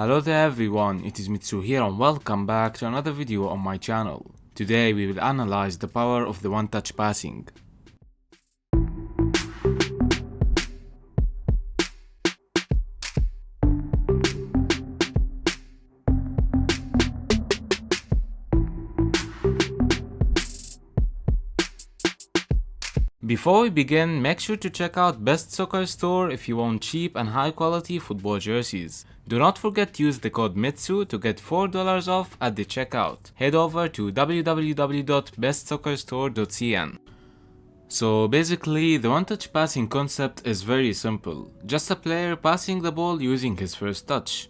Hello there everyone, it is MITSO here and welcome back to another video on my channel. Today we will analyze the power of the one-touch passing. Before we begin, make sure to check out Best Soccer Store if you want cheap and high quality football jerseys. Do not forget to use the code MITSO to get $4 off at the checkout. Head over to www.bestsoccerstore.cn. So basically, the one-touch passing concept is very simple. Just a player passing the ball using his first touch.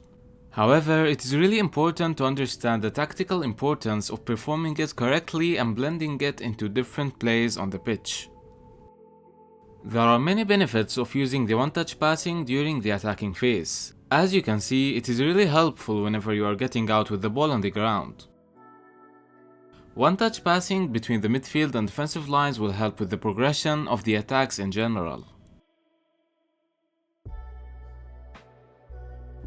However, it is really important to understand the tactical importance of performing it correctly and blending it into different plays on the pitch. There are many benefits of using the one-touch passing during the attacking phase. As you can see, it is really helpful whenever you are getting out with the ball on the ground. One-touch passing between the midfield and defensive lines will help with the progression of the attacks in general.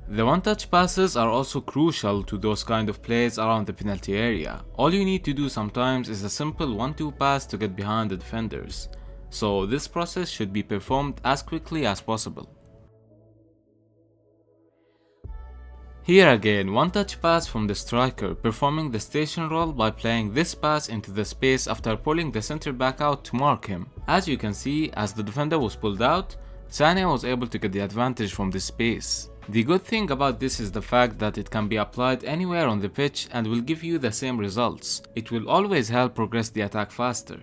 The one-touch passes are also crucial to those kind of plays around the penalty area. All you need to do sometimes is a simple 1-2 pass to get behind the defenders. So this process should be performed as quickly as possible. Here again, one-touch pass from the striker, performing the station role by playing this pass into the space after pulling the center back out to mark him. As you can see, as the defender was pulled out, Sane was able to get the advantage from this space. The good thing about this is the fact that it can be applied anywhere on the pitch and will give you the same results. It will always help progress the attack faster.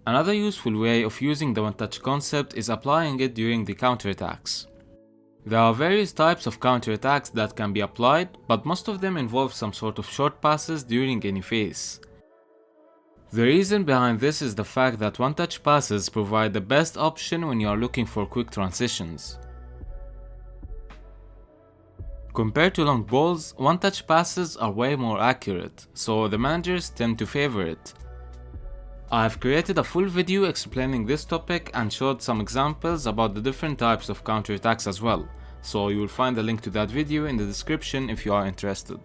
Another useful way of using the one-touch concept is applying it during the counterattacks. There are various types of counterattacks that can be applied, but most of them involve some sort of short passes during any phase. The reason behind this is the fact that one-touch passes provide the best option when you are looking for quick transitions. Compared to long balls, one-touch passes are way more accurate, so the managers tend to favor it. I have created a full video explaining this topic and showed some examples about the different types of counterattacks as well, so you will find the link to that video in the description if you are interested.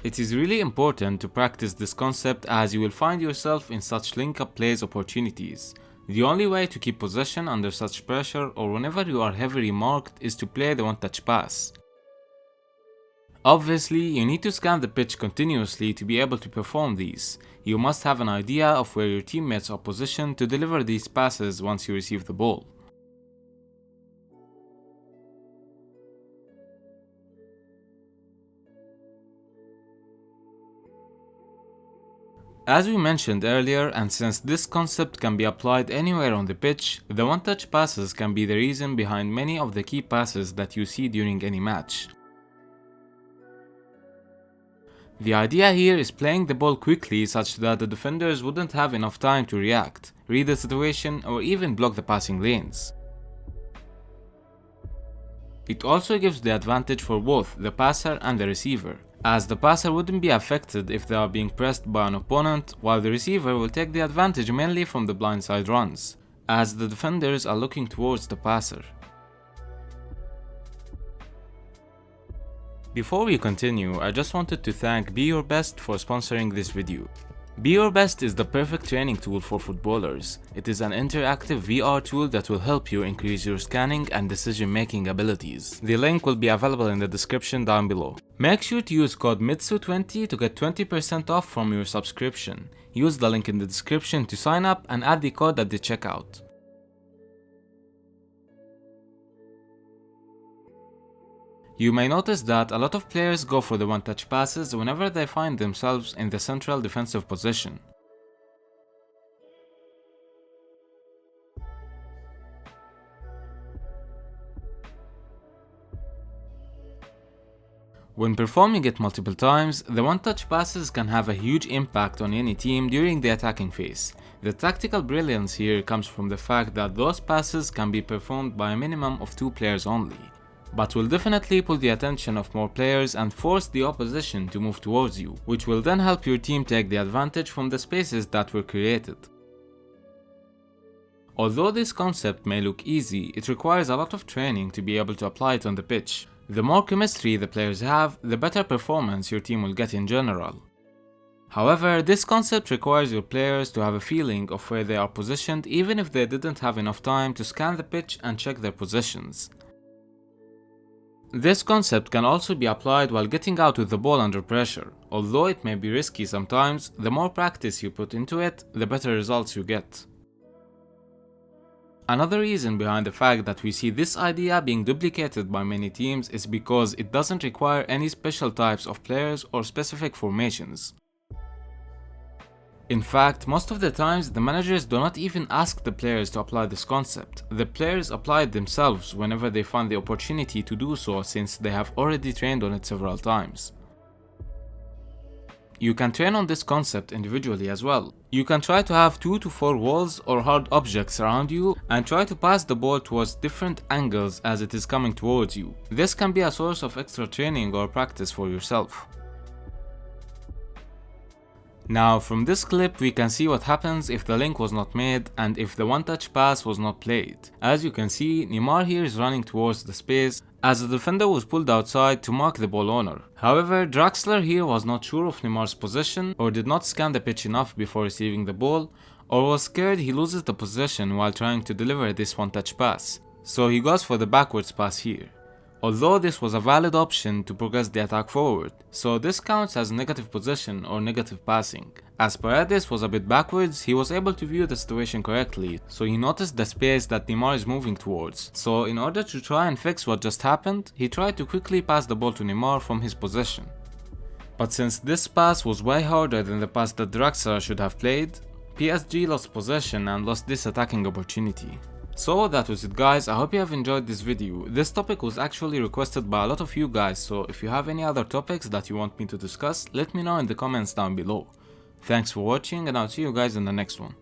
It is really important to practice this concept as you will find yourself in such link-up plays opportunities. The only way to keep possession under such pressure or whenever you are heavily marked is to play the one-touch pass. Obviously, you need to scan the pitch continuously to be able to perform these. You must have an idea of where your teammates are positioned to deliver these passes once you receive the ball. As we mentioned earlier, and since this concept can be applied anywhere on the pitch, the one-touch passes can be the reason behind many of the key passes that you see during any match. The idea here is playing the ball quickly such that the defenders wouldn't have enough time to react, read the situation, or even block the passing lanes. It also gives the advantage for both the passer and the receiver, as the passer wouldn't be affected if they are being pressed by an opponent, while the receiver will take the advantage mainly from the blindside runs, as the defenders are looking towards the passer. Before we continue, I just wanted to thank BeYourBest for sponsoring this video. BeYourBest is the perfect training tool for footballers. It is an interactive VR tool that will help you increase your scanning and decision-making abilities. The link will be available in the description down below. Make sure to use code MITSO20 to get 20% off from your subscription. Use the link in the description to sign up and add the code at the checkout. You may notice that a lot of players go for the one-touch passes whenever they find themselves in the central defensive position. When performing it multiple times, the one-touch passes can have a huge impact on any team during the attacking phase. The tactical brilliance here comes from the fact that those passes can be performed by a minimum of 2 players only, but will definitely pull the attention of more players and force the opposition to move towards you, which will then help your team take the advantage from the spaces that were created. Although this concept may look easy, it requires a lot of training to be able to apply it on the pitch. The more chemistry the players have, the better performance your team will get in general. However, this concept requires your players to have a feeling of where they are positioned even if they didn't have enough time to scan the pitch and check their positions. This concept can also be applied while getting out with the ball under pressure. Although it may be risky sometimes, the more practice you put into it, the better results you get. Another reason behind the fact that we see this idea being duplicated by many teams is because it doesn't require any special types of players or specific formations. In fact, most of the times the managers do not even ask the players to apply this concept. The players apply it themselves whenever they find the opportunity to do so, since they have already trained on it several times. You can train on this concept individually as well. You can try to have 2 to 4 walls or hard objects around you and try to pass the ball towards different angles as it is coming towards you. This can be a source of extra training or practice for yourself. Now, from this clip we can see what happens if the link was not made and if the one-touch pass was not played. As you can see, Neymar here is running towards the space as the defender was pulled outside to mark the ball owner. However, Draxler here was not sure of Neymar's position or did not scan the pitch enough before receiving the ball, or was scared he loses the possession while trying to deliver this one-touch pass. So he goes for the backwards pass here. Although this was a valid option to progress the attack forward, so this counts as negative possession or negative passing. As Paredes was a bit backwards, he was able to view the situation correctly, so he noticed the space that Neymar is moving towards. So in order to try and fix what just happened, he tried to quickly pass the ball to Neymar from his position. But since this pass was way harder than the pass that Draxler should have played, PSG lost possession and lost this attacking opportunity. So that was it guys, I hope you have enjoyed this video. This topic was actually requested by a lot of you guys, so if you have any other topics that you want me to discuss, let me know in the comments down below. Thanks for watching and I'll see you guys in the next one.